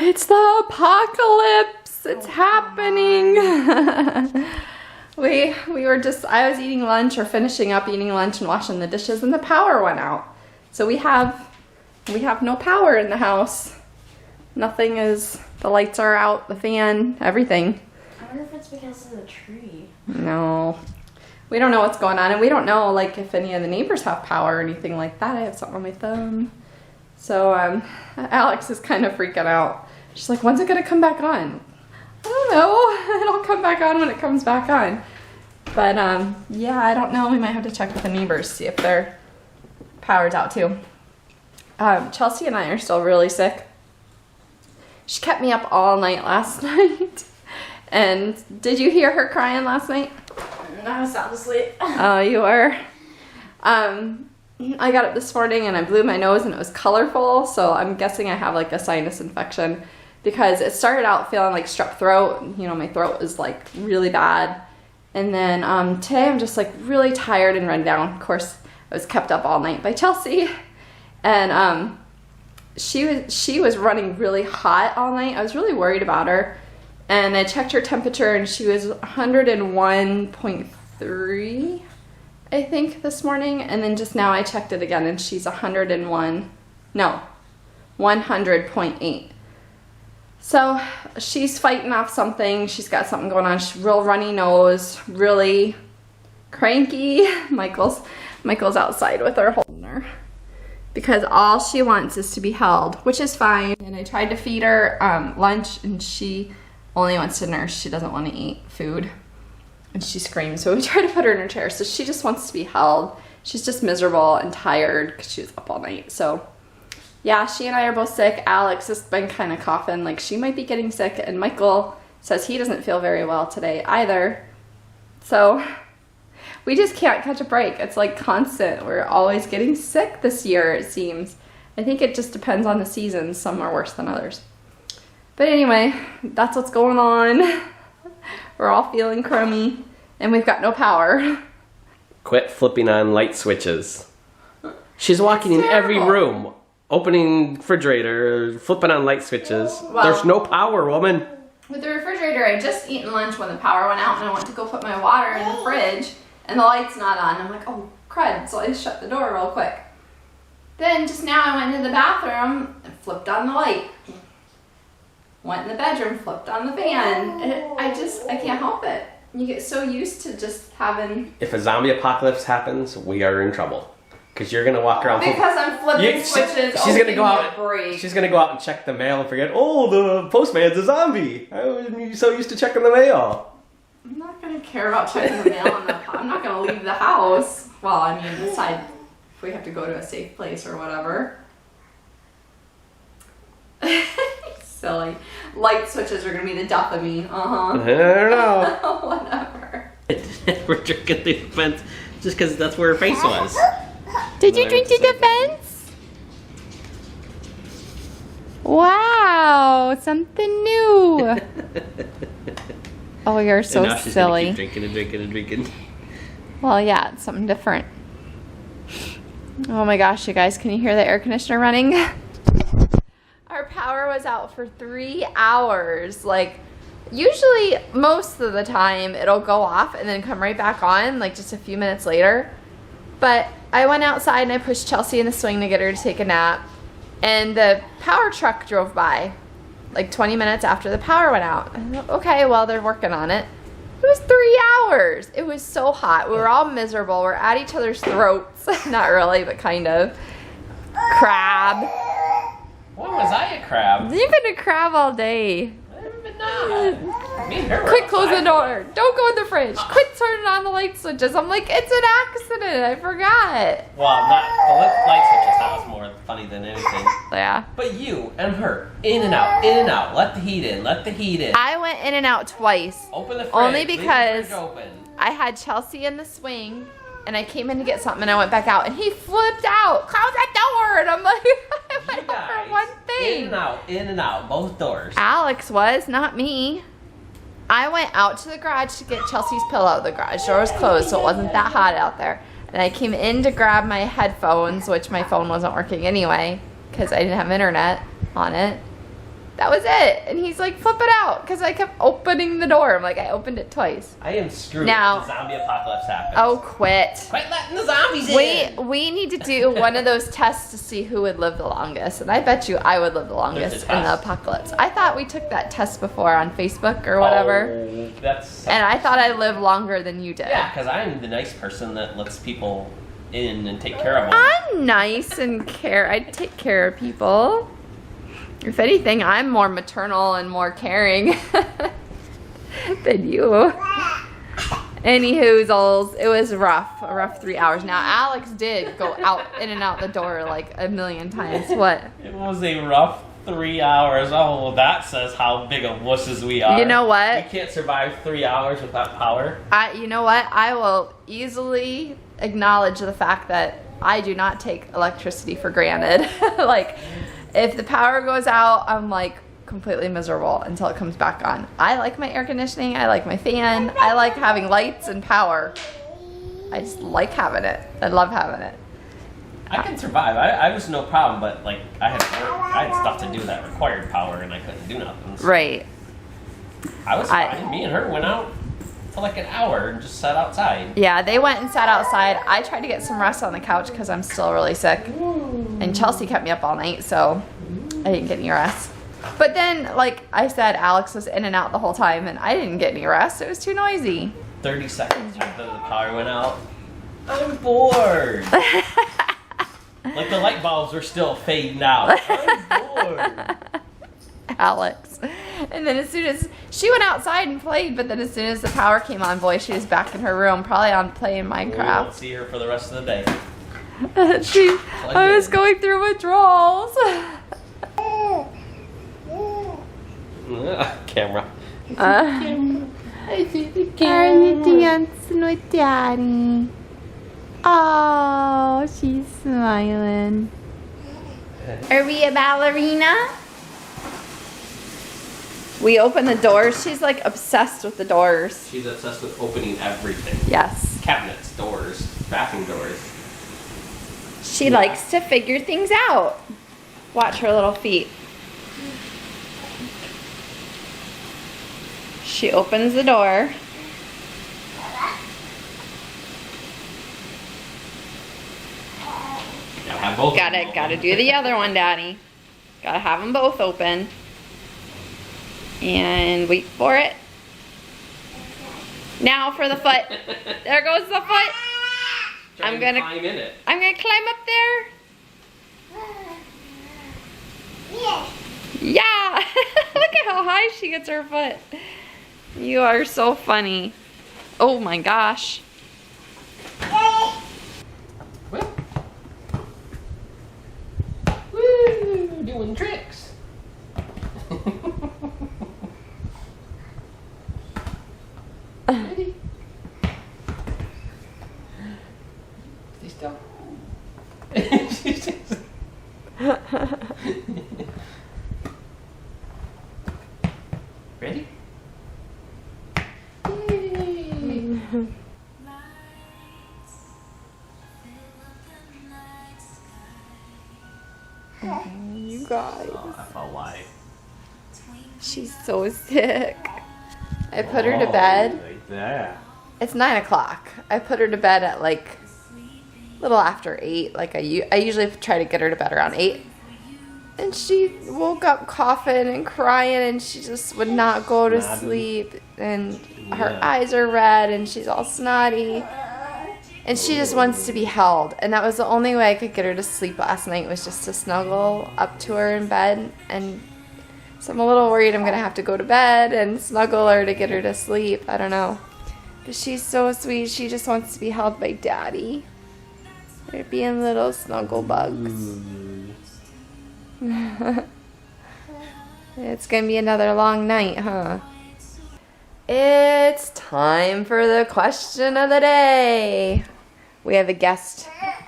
It's the apocalypse. It's happening. I was eating lunch or finishing up eating lunch and washing the dishes and the power went out. So we have no power in the house. Nothing is, the lights are out, the fan, everything. I wonder if it's because of the tree. No. We don't know what's going on, and we don't know like if any of the neighbors have power or anything like that. I have something on my thumb. So Alex is kind of freaking out. She's like, when's it gonna come back on? I don't know. It'll come back on when it comes back on. But yeah, I don't know. We might have to check with the neighbors, see if their power's out too. Chelsea and I are still really sick. She kept me up all night last night. And did you hear her crying last night? No, I was sound asleep. Oh, you were? I got up this morning and I blew my nose and it was colorful, so I'm guessing I have like a sinus infection because it started out feeling like strep throat. You know, my throat was like really bad. And then today I'm just like really tired and run down. Of course, I was kept up all night by Chelsea. And she was running really hot all night. I was really worried about her. And I checked her temperature and she was 101.3, I think, this morning. And then just now I checked it again and she's 100.8. So she's fighting off something. She's got something going on. She's real runny nose, really cranky. Michael's outside with her holding her because all she wants is to be held, which is fine. And I tried to feed her lunch and she only wants to nurse. She doesn't want to eat food. And she screams, so we try to put her in her chair. So she just wants to be held. She's just miserable and tired because she was up all night. So yeah, she and I are both sick. Alex has been kind of coughing, like she might be getting sick. And Michael says he doesn't feel very well today either. So we just can't catch a break. It's like constant. We're always getting sick this year, it seems. I think it just depends on the seasons. Some are worse than others. But anyway, that's what's going on. We're all feeling crummy, and we've got no power. Quit flipping on light switches. She's walking in every room, opening refrigerator, flipping on light switches. Well, there's no power, woman. With the refrigerator, I just eaten lunch when the power went out, and I went to go put my water in the fridge, and the light's not on. I'm like, oh, crud, so I just shut the door real quick. Then just now I went into the bathroom and flipped on the light. Went in the bedroom, flipped on the fan. And I can't help it. You get so used to just having... If a zombie apocalypse happens, we are in trouble. Because you're going to walk around... Because I'm flipping switches. She's going to go out. She's going to go out and check the mail and forget, oh, the postman's a zombie. I'm so used to checking the mail. I'm not going to care about checking the mail. I'm not going to leave the house. Well, I mean, decide if we have to go to a safe place or whatever. Silly. Light switches are going to be the death of me. I don't know. Whatever. We're drinking the fence just because that's where her face was. Did you drink the fence? Wow, something new. Oh, you're so silly. Keep drinking and drinking and drinking. Well, yeah, it's something different. Oh my gosh, you guys, can you hear the air conditioner running? Our power was out for 3 hours. Like, usually, most of the time, it'll go off and then come right back on, like just a few minutes later. But I went outside and I pushed Chelsea in the swing to get her to take a nap. And the power truck drove by, like 20 minutes after the power went out. I thought, okay, well, they're working on it. It was 3 hours. It was so hot. We were all miserable. We're at each other's throats. Not really, but kind of. Crab. When was I a crab? You've been a crab all day. But not. Me and her. Quit closing the door. Don't go in the fridge. Quit turning on the light switches. I'm like, it's an accident. I forgot. Well, not the light switches. That was more funny than anything. Yeah. But you and her, in and out, in and out. Let the heat in. Let the heat in. I went in and out twice. Open the fridge. Only because leave the fridge open. I had Chelsea in the swing. And I came in to get something and I went back out and he flipped out. Close that door. And I'm like, I went out for one thing. In and out, both doors. Alex was, not me. I went out to the garage to get Chelsea's pillow. The garage door was closed, so it wasn't that hot out there. And I came in to grab my headphones, which my phone wasn't working anyway, because I didn't have internet on it. That was it. And he's like, flip it out, because I kept opening the door. I'm like, I opened it twice. I am screwed Now- if the zombie apocalypse happens. Oh, quit. Quit letting the zombies in! We need to do one of those tests to see who would live the longest. And I bet you I would live the longest in the apocalypse. I thought we took that test before on Facebook or whatever. Oh, that's... And I thought I lived longer than you did. Yeah, because I'm the nice person that lets people in and take care of them. I'm nice and I take care of people. If anything, I'm more maternal and more caring than you. Anywhoozles, it was a rough 3 hours. Now, Alex did go out in and out the door like a million times. What? It was a rough 3 hours. Oh, well, that says how big of wusses we are. You know what? We can't survive 3 hours without power. You know what? I will easily acknowledge the fact that I do not take electricity for granted. Like, if the power goes out, I'm like completely miserable until it comes back on. I like my air conditioning. I like my fan. I like having lights and power. I just like having it. I love having it. I can survive. I was no problem, but like I had work, I had stuff to do that required power, and I couldn't do nothing. So Right. I was fine. Me and her went out for like an hour and just sat outside. Yeah, they went and sat outside. I tried to get some rest on the couch because I'm still really sick. And Chelsea kept me up all night, so I didn't get any rest. But then, like I said, Alex was in and out the whole time, and I didn't get any rest. It was too noisy. 30 seconds after the power went out, I'm bored. Like the light bulbs are still fading out. I'm bored. Alex. And then as soon as she went outside and played, but then as soon as the power came on, boy, she was back in her room, probably on playing We won't Minecraft. see her for the rest of the day. I was going through withdrawals. Camera. Are you dancing with Daddy? Oh, she's smiling. Are we a ballerina? We open the doors. She's like obsessed with the doors. She's obsessed with opening everything. Yes. Cabinets, doors, bathroom doors. She likes to figure things out. Watch her little feet. She opens the door. Gotta have both. Gotta do the other one, Daddy. Gotta have them both open. And wait for it. Now for the foot. There goes the foot. I'm gonna climb in it. I'm gonna climb up there. Yeah. Look at how high she gets her foot. You are so funny. Oh my gosh. Woo! Doing tricks. Ready? Stay still. She's just... Ready? You guys. Oh, FLY. She's so sick. I put her to bed. Right there. It's 9 o'clock. I put her to bed at like a little after 8. Like I usually try to get her to bed around 8. And she woke up coughing and crying, and she just would not go to sleep. And her eyes are red, and she's all snotty. And she just wants to be held. And that was the only way I could get her to sleep last night, was just to snuggle up to her in bed. And so I'm a little worried I'm going to have to go to bed and snuggle her to get her to sleep. I don't know. But she's so sweet. She just wants to be held by Daddy. They're being little snuggle bugs. It's going to be another long night, huh? It's time for the question of the day. We have a guest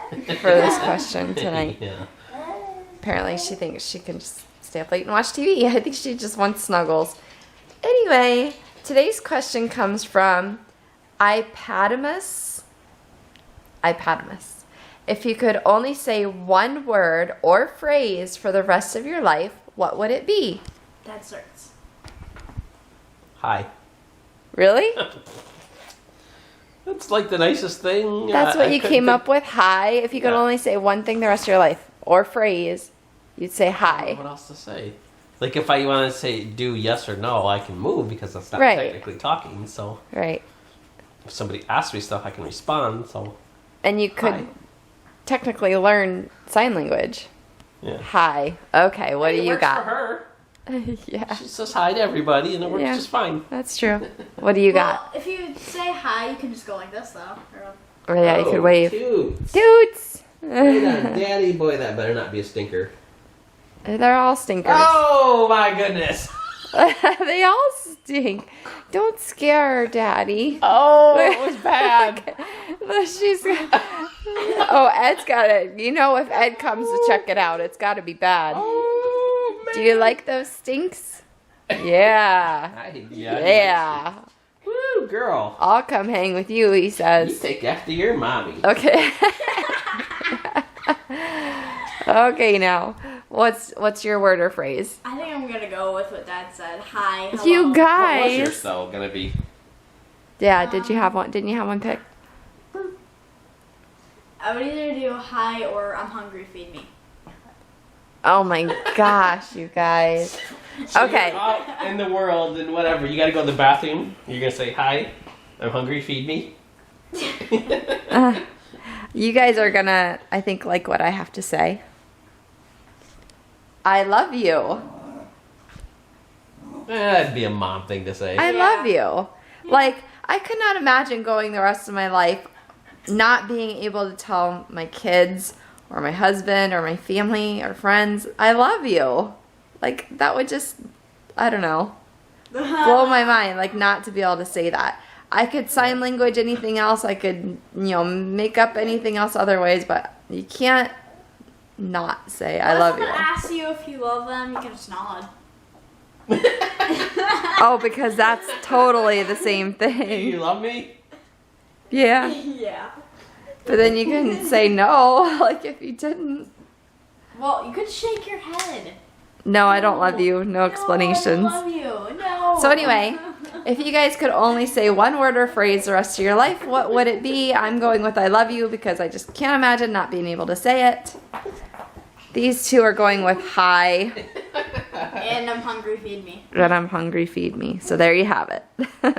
for this question tonight. Yeah. Apparently she thinks she can just stay up late and watch TV. I think she just wants snuggles. Anyway, today's question comes from Ipadimus. If you could only say one word or phrase for the rest of your life, what would it be? Dad starts. Hi. Really? That's like the nicest thing. That's what you came up with? Hi? If you could Yeah. only say one thing the rest of your life, or phrase, you'd say I don't know hi. what else to say? Like if I want to say do yes or no, I can move because that's not Right. technically talking. So Right. if somebody asks me stuff, I can respond. So And you could Hi. technically learn sign language. yeah. Hi. Okay, what do It you works got? for her. Yeah, She says hi to everybody, and it works Yeah. just fine. that's true. What do you got? Well, if you say hi, you can just go like this though. Oh, yeah, you could wave. Cute. Dudes! Daddy boy, that better not be a stinker. They're all stinkers. Oh my goodness. They all stink. Don't scare her, Daddy. Oh, it was bad. She's. Oh, Ed's got it. You know, if Ed comes to check it out, it's got to be bad. Oh man. Do you like those stinks? Yeah. Yeah. Woo, girl. I'll come hang with you, he You says. take after your mommy. Okay. Okay, now. What's your word or phrase? I think I'm gonna go with what Dad said. Hi. Hello. You What was guys. yours though gonna be? Yeah, did you have one? Didn't you have one picked? I would either do hi or I'm hungry, feed me. Oh my gosh, you guys. So Okay. you're out in the world and whatever. You gotta go to the bathroom. You're gonna say hi. I'm hungry. Feed me. You guys are gonna, I think, like what I have to say. I love you. That'd be a mom thing to say. I Yeah. love you. Like, I could not imagine going the rest of my life not being able to tell my kids or my husband or my family or friends, I love you. Like, that would just, I don't know, blow my mind, like, not to be able to say that. I could sign language, anything else. I could, make up anything else other ways, but you can't not say I love you. If someone asks you if you love them, you can just nod. Oh, because that's totally the same You thing. love me? Yeah. Yeah. But then you can say no, like if you didn't. Well, you could shake your head. No, I don't love you. No No, explanations. I don't love you. No. So anyway, if you guys could only say one word or phrase the rest of your life, what would it be? I'm going with I love you because I just can't imagine not being able to say it. These two are going with hi And I'm hungry, feed me. and I'm hungry, feed me. So there you have it.